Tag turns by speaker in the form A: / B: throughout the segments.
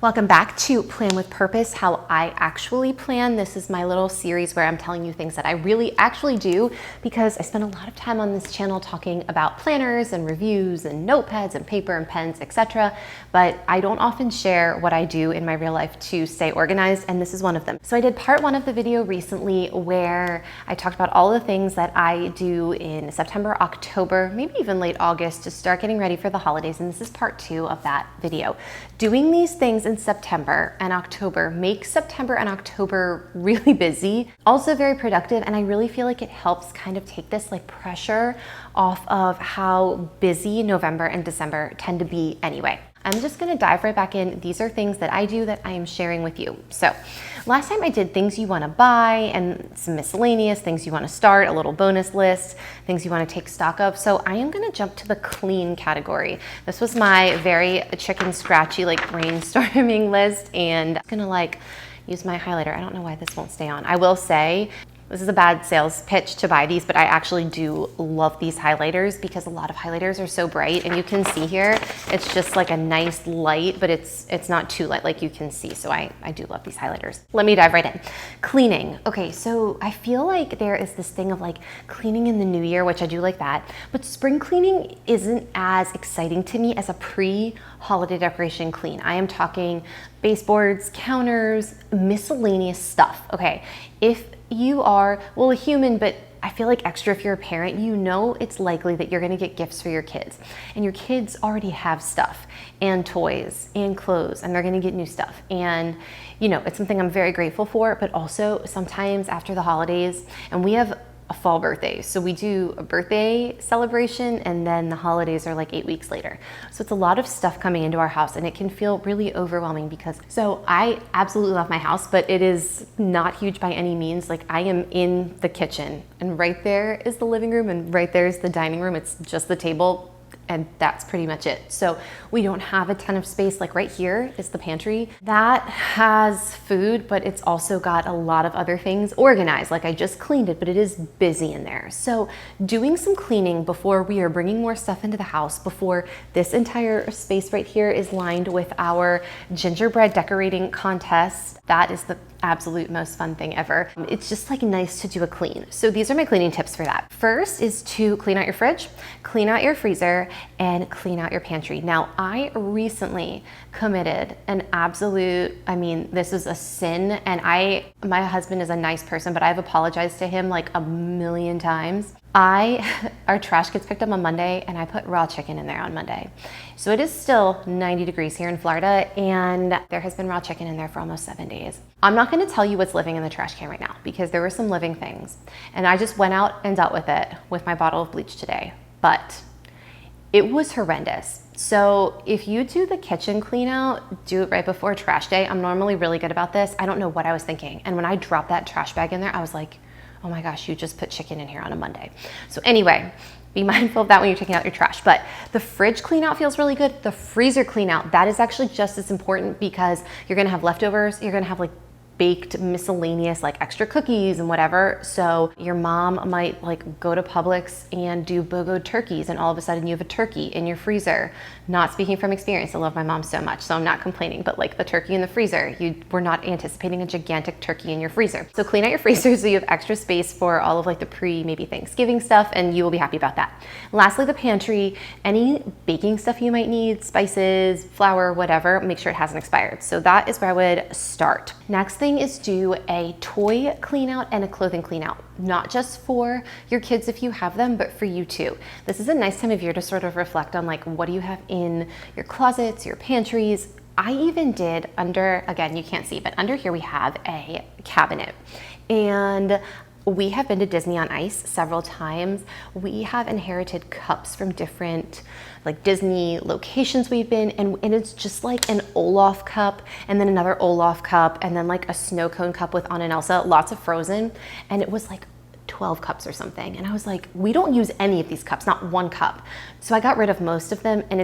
A: Welcome back to Plan with Purpose, how I actually plan. This is my little series where I'm telling you things that I really actually do because I spend a lot of time on this channel talking about planners and reviews and notepads and paper and pens, etc. But I don't often share what I do in my real life to stay organized, and this is one of them. So I did part one of the video recently where I talked about all the things that I do in September, October, maybe even late August to start getting ready for the holidays, and this is part two of that video. Doing these things in September and October makes September and October really busy, also very productive, and I really feel like it helps kind of take this pressure off of how busy November and December tend to be anyway. I'm just gonna dive right back in. These are things that I do that I am sharing with you. So last time I did things you wanna buy and some miscellaneous, things you wanna start, a little bonus list, things you wanna take stock of. So I am gonna jump to the clean category. This was my very chicken scratchy brainstorming list, and I'm gonna use my highlighter. I don't know why this won't stay on. I will say, this is a bad sales pitch to buy these, but I actually do love these highlighters because a lot of highlighters are so bright, and you can see here, it's just like a nice light, but it's not too light like you can see. So I do love these highlighters. Let me dive right in. Cleaning. Okay, so I feel like there is this thing of cleaning in the new year, which I do like that, but spring cleaning isn't as exciting to me as a pre-holiday decoration clean. I am talking baseboards, counters, miscellaneous stuff. Okay, if you are, well, a human, but I feel like extra if you're a parent, you know it's likely that you're gonna get gifts for your kids. And your kids already have stuff and toys and clothes, and they're gonna get new stuff. And it's something I'm very grateful for, but also sometimes after the holidays, and we have a fall birthday. So we do a birthday celebration, and then the holidays are 8 weeks later. So it's a lot of stuff coming into our house, and it can feel really overwhelming so I absolutely love my house, but it is not huge by any means. I am in the kitchen, and right there is the living room, and right there is the dining room. It's just the table, and that's pretty much it. So we don't have a ton of space. Right here is the pantry. That has food, but it's also got a lot of other things organized. I just cleaned it, but it is busy in there. So doing some cleaning before we are bringing more stuff into the house, before this entire space right here is lined with our gingerbread decorating contest. That is the absolute most fun thing ever. It's just nice to do a clean. So these are my cleaning tips for that. First is to clean out your fridge, clean out your freezer, and clean out your pantry. Now, I recently committed an absolute, this is a sin, and my husband is a nice person, but I've apologized to him a million times. Our trash gets picked up on Monday, and I put raw chicken in there on Monday. So it is still 90 degrees here in Florida, and there has been raw chicken in there for almost 7 days. I'm not gonna tell you what's living in the trash can right now because there were some living things, and I just went out and dealt with it with my bottle of bleach today, but it was horrendous. So if you do the kitchen clean out, do it right before trash day. I'm normally really good about this. I don't know what I was thinking. And when I dropped that trash bag in there, I was like, oh my gosh, you just put chicken in here on a Monday. So anyway, be mindful of that when you're taking out your trash. But the fridge clean out feels really good. The freezer clean out, that is actually just as important because you're gonna have leftovers. You're gonna have baked miscellaneous extra cookies and whatever. So your mom might go to Publix and do BOGO turkeys, and all of a sudden you have a turkey in your freezer. Not speaking from experience, I love my mom so much, so I'm not complaining, but the turkey in the freezer, you were not anticipating a gigantic turkey in your freezer. So clean out your freezer so you have extra space for all of the maybe Thanksgiving stuff, and you will be happy about that. Lastly, the pantry, any baking stuff you might need, spices, flour, whatever, make sure it hasn't expired. So that is where I would start. Next thing is do a toy clean out and a clothing clean out, not just for your kids if you have them, but for you too. This is a nice time of year to sort of reflect on what do you have in your closets, your pantries. I even did again, you can't see, but under here we have a cabinet, and we have been to Disney on Ice several times. We have inherited cups from different Disney locations we've been, and it's just an Olaf cup, and then another Olaf cup, and then a snow cone cup with Anna and Elsa, lots of Frozen, and it was 12 cups or something. And I was like, we don't use any of these cups, not one cup. So I got rid of most of them, and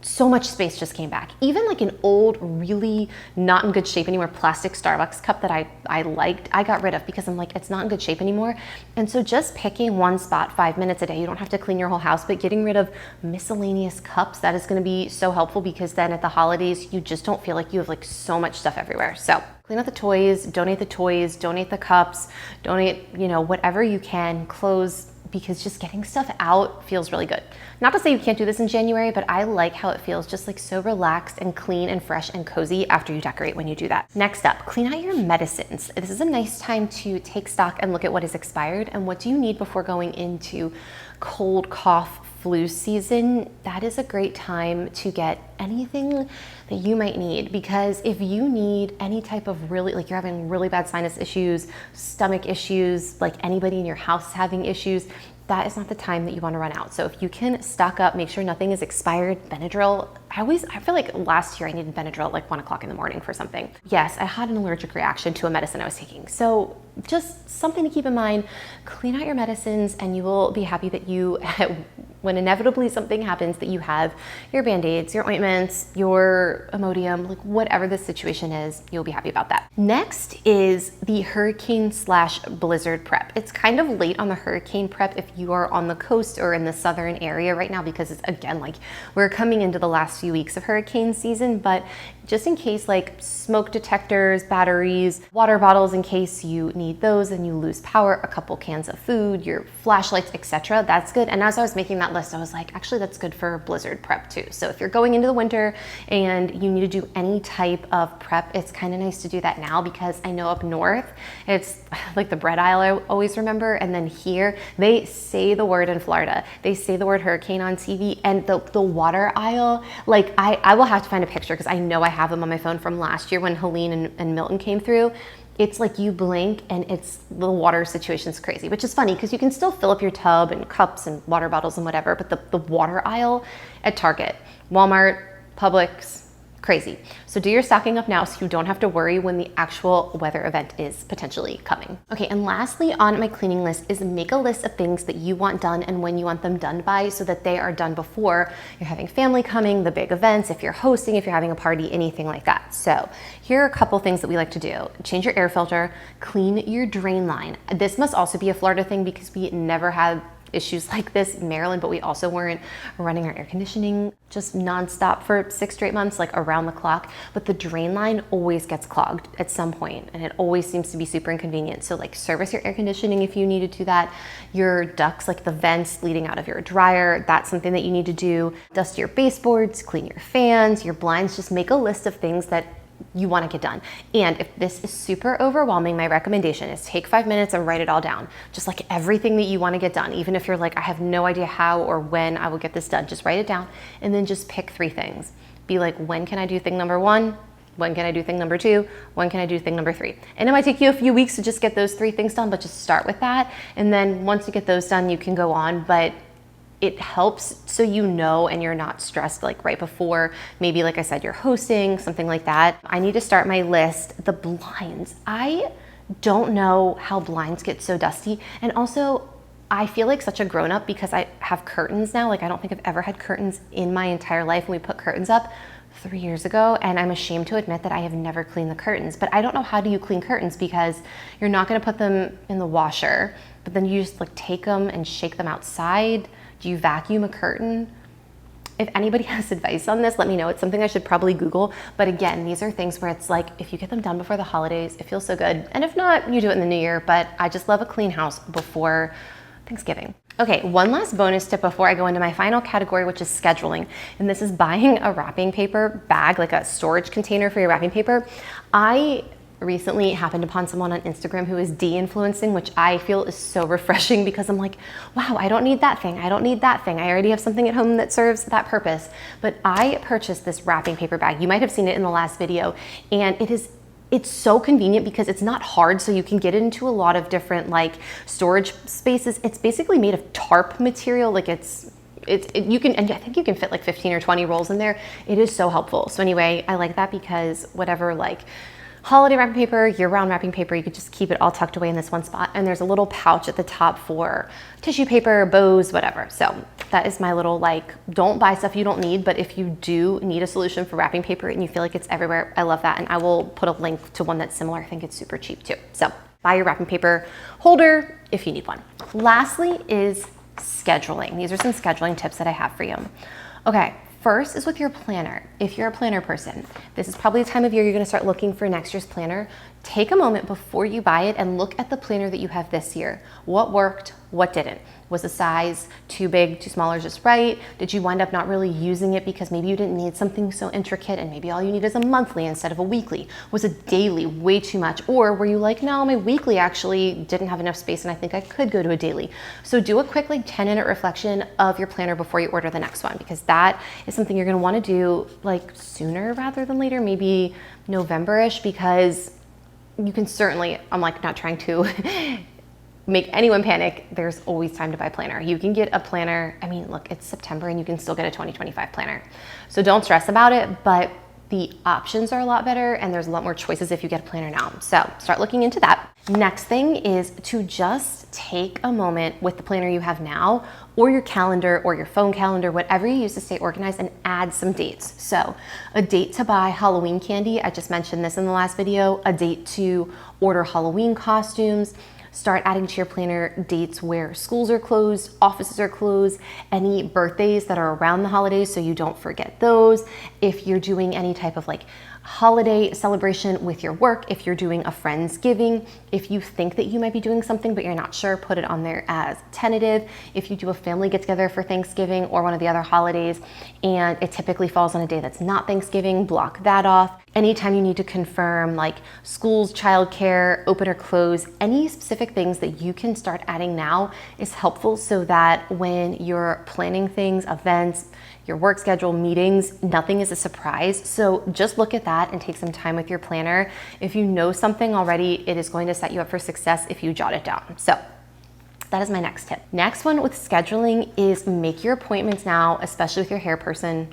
A: so much space just came back. Even like an old, really not in good shape anymore plastic Starbucks cup that I liked, I got rid of because I'm like, it's not in good shape anymore. And so just picking one spot 5 minutes a day, you don't have to clean your whole house, but getting rid of miscellaneous cups, that is gonna be so helpful, because then at the holidays, you just don't feel like you have like so much stuff everywhere. So clean out the toys, donate the cups, donate, you know, whatever you can, clothes, because just getting stuff out feels really good. Not to say you can't do this in January, but I like how it feels just like so relaxed and clean and fresh and cozy after you decorate when you do that. Next up, clean out your medicines. This is a nice time to take stock and look at what is expired and what do you need before going into cold, cough, flu season. That is a great time to get anything that you might need, because if you need any type of really, like you're having really bad sinus issues, stomach issues, like anybody in your house is having issues, that is not the time that you want to run out. So if you can stock up, make sure nothing is expired. Benadryl, I feel like last year I needed Benadryl at like 1 o'clock in the morning for something. Yes, I had an allergic reaction to a medicine I was taking. So just something to keep in mind, clean out your medicines and you will be happy that you, when inevitably something happens, that you have your Band-Aids, your ointments, your Imodium, like whatever the situation is, you'll be happy about that. Next is the hurricane/blizzard prep. It's kind of late on the hurricane prep if you are on the coast or in the southern area right now, because it's, again, like we're coming into the last few weeks of hurricane season, but just in case, like smoke detectors, batteries, water bottles in case you need those and you lose power, a couple cans of food, your flashlights, etc. That's good. And as I was making that list, I was like, actually, that's good for blizzard prep too. So if you're going into the winter and you need to do any type of prep, it's kind of nice to do that now, because I know up north, it's like the bread aisle I always remember. And then here, they say the word in Florida, they say the word hurricane on TV, and the water aisle, like I will have to find a picture because I know I have them on my phone from last year when Helene and Milton came through. It's like you blink and it's, the water situation's crazy, which is funny because you can still fill up your tub and cups and water bottles and whatever, but the water aisle at Target, Walmart, Publix, crazy. So do your stocking up now so you don't have to worry when the actual weather event is potentially coming. Okay, and lastly on my cleaning list is make a list of things that you want done and when you want them done by, so that they are done before you're having family coming, the big events, if you're hosting, if you're having a party, anything like that. So here are a couple things that we like to do. Change your air filter, clean your drain line. This must also be a Florida thing because we never had issues like this in Maryland, but we also weren't running our air conditioning just nonstop for 6 straight months, like around the clock. But the drain line always gets clogged at some point, and it always seems to be super inconvenient. So like service your air conditioning if you need to do that. Your ducts, like the vents leading out of your dryer, that's something that you need to do. Dust your baseboards, clean your fans, your blinds. Just make a list of things that you want to get done. And if this is super overwhelming, my recommendation is take 5 minutes and write it all down. Just like everything that you want to get done. Even if you're like, I have no idea how or when I will get this done, just write it down and then just pick 3 things. Be like, when can I do thing number 1? When can I do thing number 2? When can I do thing number 3? And it might take you a few weeks to just get those 3 things done, but just start with that. And then once you get those done, you can go on. But it helps so you know and you're not stressed like right before, maybe like I said, you're hosting, something like that. I need to start my list. The blinds. I don't know how blinds get so dusty. And also, I feel like such a grown-up because I have curtains now. Like I don't think I've ever had curtains in my entire life. And we put curtains up 3 years ago, and I'm ashamed to admit that I have never cleaned the curtains. But I don't know, how do you clean curtains, because you're not gonna put them in the washer, but then you just like take them and shake them outside. Do you vacuum a curtain? If anybody has advice on this, let me know. It's something I should probably Google. But again, these are things where it's like, if you get them done before the holidays, it feels so good. And if not, you do it in the new year. But I just love a clean house before Thanksgiving. Okay, one last bonus tip before I go into my final category, which is scheduling. And this is buying a wrapping paper bag, like a storage container for your wrapping paper. I recently happened upon someone on Instagram who is de-influencing, which I feel is so refreshing, because I'm like, wow, I don't need that thing. I don't need that thing. I already have something at home that serves that purpose. But I purchased this wrapping paper bag. You might have seen it in the last video. And it's so convenient because it's not hard, so you can get it into a lot of different like storage spaces. It's basically made of tarp material. Like you can, and I think you can fit like 15 or 20 rolls in there. It is so helpful. So anyway, I like that because whatever like holiday wrapping paper, year-round wrapping paper, you could just keep it all tucked away in this one spot. And there's a little pouch at the top for tissue paper, bows, whatever. So that is my little like, don't buy stuff you don't need, but if you do need a solution for wrapping paper and you feel like it's everywhere, I love that. And I will put a link to one that's similar. I think it's super cheap too. So buy your wrapping paper holder if you need one. Lastly is scheduling. These are some scheduling tips that I have for you. Okay, first is with your planner. If you're a planner person, this is probably the time of year you're gonna start looking for next year's planner. Take a moment before you buy it and look at the planner that you have this year. What worked, what didn't? Was the size too big, too small, or just right? Did you wind up not really using it because maybe you didn't need something so intricate and maybe all you need is a monthly instead of a weekly? Was a daily way too much? Or were you like, no, my weekly actually didn't have enough space and I think I could go to a daily? So do a quick like 10-minute reflection of your planner before you order the next one, because that is something you're gonna wanna do like sooner rather than later, maybe November-ish, because you can certainly, I'm like not trying to make anyone panic, there's always time to buy a planner. You can get a planner, I mean, look, it's September and you can still get a 2025 planner. So don't stress about it, but the options are a lot better and there's a lot more choices if you get a planner now. So start looking into that. Next thing is to just take a moment with the planner you have now, or your calendar or your phone calendar, whatever you use to stay organized, and add some dates. So a date to buy Halloween candy, I just mentioned this in the last video, a date to order Halloween costumes. Start adding to your planner dates where schools are closed, offices are closed, any birthdays that are around the holidays so you don't forget those. If you're doing any type of like holiday celebration with your work, if you're doing a Friendsgiving, if you think that you might be doing something but you're not sure, put it on there as tentative. If you do a family get together for Thanksgiving or one of the other holidays and it typically falls on a day that's not Thanksgiving, block that off. Anytime you need to confirm like schools, childcare, open or close, any specific things that you can start adding now is helpful so that when you're planning things, events, your work schedule, meetings, nothing is a surprise. So just look at that and take some time with your planner. If you know something already, it is going to set you up for success if you jot it down. So that is my next tip. Next one with scheduling is make your appointments now, especially with your hair person,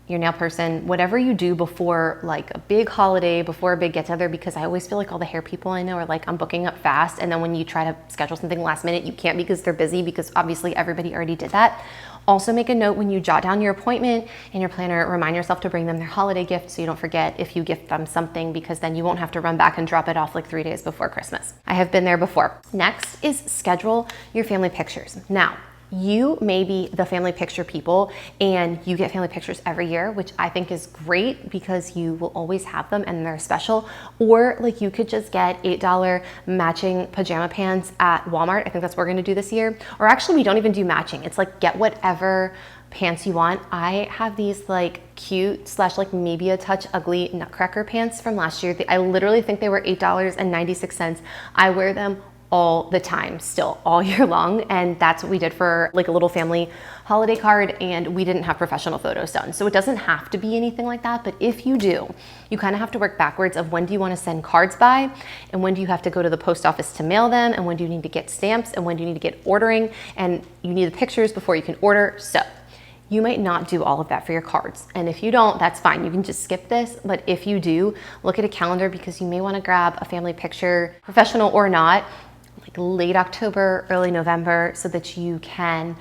A: your nail person, whatever you do before like a big holiday, before a big get together, because I always feel like all the hair people I know are like, I'm booking up fast. And then when you try to schedule something last minute, you can't because they're busy, because obviously everybody already did that. Also make a note when you jot down your appointment in your planner, remind yourself to bring them their holiday gift so you don't forget if you gift them something, because then you won't have to run back and drop it off like 3 days before Christmas. I have been there before. Next is schedule your family pictures. Now, you may be the family picture people and you get family pictures every year, which I think is great because you will always have them and they're special. Or like you could just get $8 matching pajama pants at Walmart. I think that's what we're gonna do this year. Or actually we don't even do matching. It's like get whatever pants you want. I have these like cute slash like maybe a touch ugly Nutcracker pants from last year. I literally think they were $8.96. I wear them all the time, still all year long. And that's what we did for like a little family holiday card, and we didn't have professional photos done. So it doesn't have to be anything like that, but if you do, you kind of have to work backwards of when do you want to send cards by, and when do you have to go to the post office to mail them, and when do you need to get stamps, and when do you need to get ordering, and you need the pictures before you can order. So you might not do all of that for your cards. And if you don't, that's fine. You can just skip this. But if you do, look at a calendar, because you may want to grab a family picture, professional or not, like late October, early November, so that you can,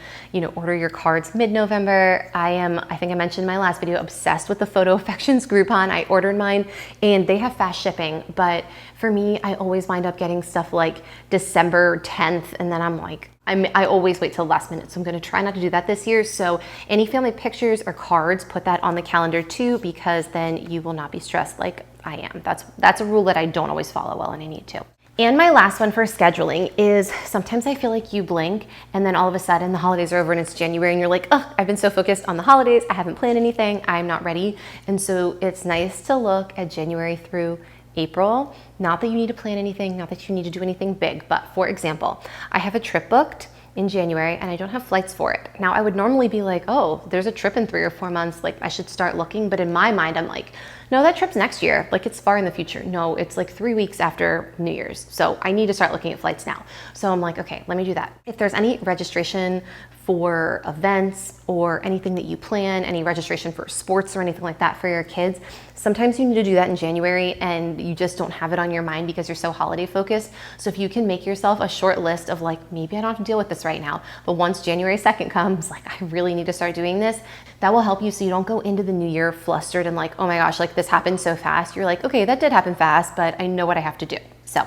A: order your cards mid-November. I think I mentioned in my last video, obsessed with the Photo Affections Groupon. I ordered mine and they have fast shipping, but for me, I always wind up getting stuff like December 10th, and then I'm like, I always wait till the last minute. So I'm gonna try not to do that this year. So any family pictures or cards, put that on the calendar too, because then you will not be stressed like I am. That's a rule that I don't always follow well, and I need to. And my last one for scheduling is sometimes I feel like you blink and then all of a sudden the holidays are over and it's January and you're like, oh, I've been so focused on the holidays, I haven't planned anything, I'm not ready. And so it's nice to look at January through April. Not that you need to plan anything, not that you need to do anything big, but for example, I have a trip booked in January and I don't have flights for it. Now I would normally be like, oh, there's a trip in 3 or 4 months, like I should start looking. But in my mind, I'm like, no, that trip's next year. Like it's far in the future. No, it's like 3 weeks after New Year's. So I need to start looking at flights now. So I'm like, okay, let me do that. If there's any registration for events or anything that you plan, any registration for sports or anything like that for your kids. Sometimes you need to do that in January and you just don't have it on your mind because you're so holiday focused. So if you can make yourself a short list of like, maybe I don't have to deal with this right now, but once January 2nd comes, like I really need to start doing this, that will help you so you don't go into the new year flustered and like, oh my gosh, like this happened so fast. You're like, okay, that did happen fast, but I know what I have to do. So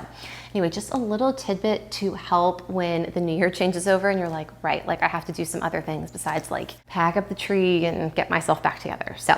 A: anyway, just a little tidbit to help when the new year changes over and you're like, right, like I have to do some other things besides like pack up the tree and get myself back together. So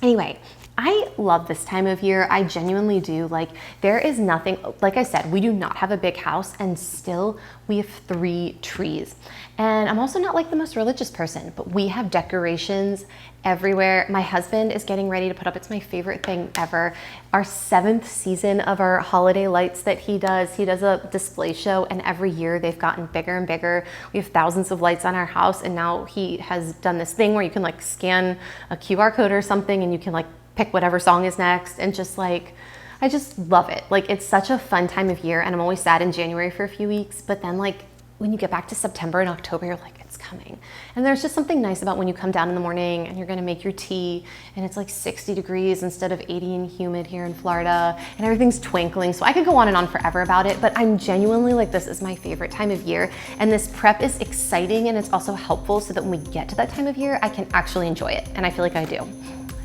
A: anyway, I love this time of year. I genuinely do. Like there is nothing, like I said, we do not have a big house and still we have 3 trees. And I'm also not like the most religious person, but we have decorations everywhere. My husband is getting ready to put up, it's my favorite thing ever, our 7th season of our holiday lights that he does. He does a display show and every year they've gotten bigger and bigger. We have thousands of lights on our house and now he has done this thing where you can like scan a QR code or something and you can like pick whatever song is next and just like, I just love it. Like it's such a fun time of year and I'm always sad in January for a few weeks, but then like when you get back to September and October, you're like, it's coming. And there's just something nice about when you come down in the morning and you're gonna make your tea and it's like 60 degrees instead of 80 and humid here in Florida and everything's twinkling. So I could go on forever about it, but I'm genuinely like, this is my favorite time of year. And this prep is exciting and it's also helpful so that when we get to that time of year, I can actually enjoy it. And I feel like I do.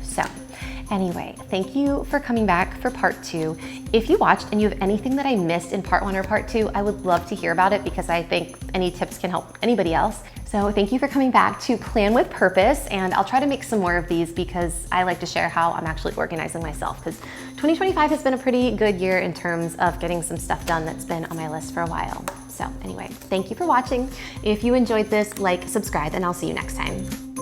A: So anyway, thank you for coming back for part 2. If you watched and you have anything that I missed in part 1 or part 2, I would love to hear about it because I think any tips can help anybody else. So thank you for coming back to Plan with Purpose, and I'll try to make some more of these because I like to share how I'm actually organizing myself because 2025 has been a pretty good year in terms of getting some stuff done that's been on my list for a while. So anyway, thank you for watching. If you enjoyed this, like, subscribe, and I'll see you next time.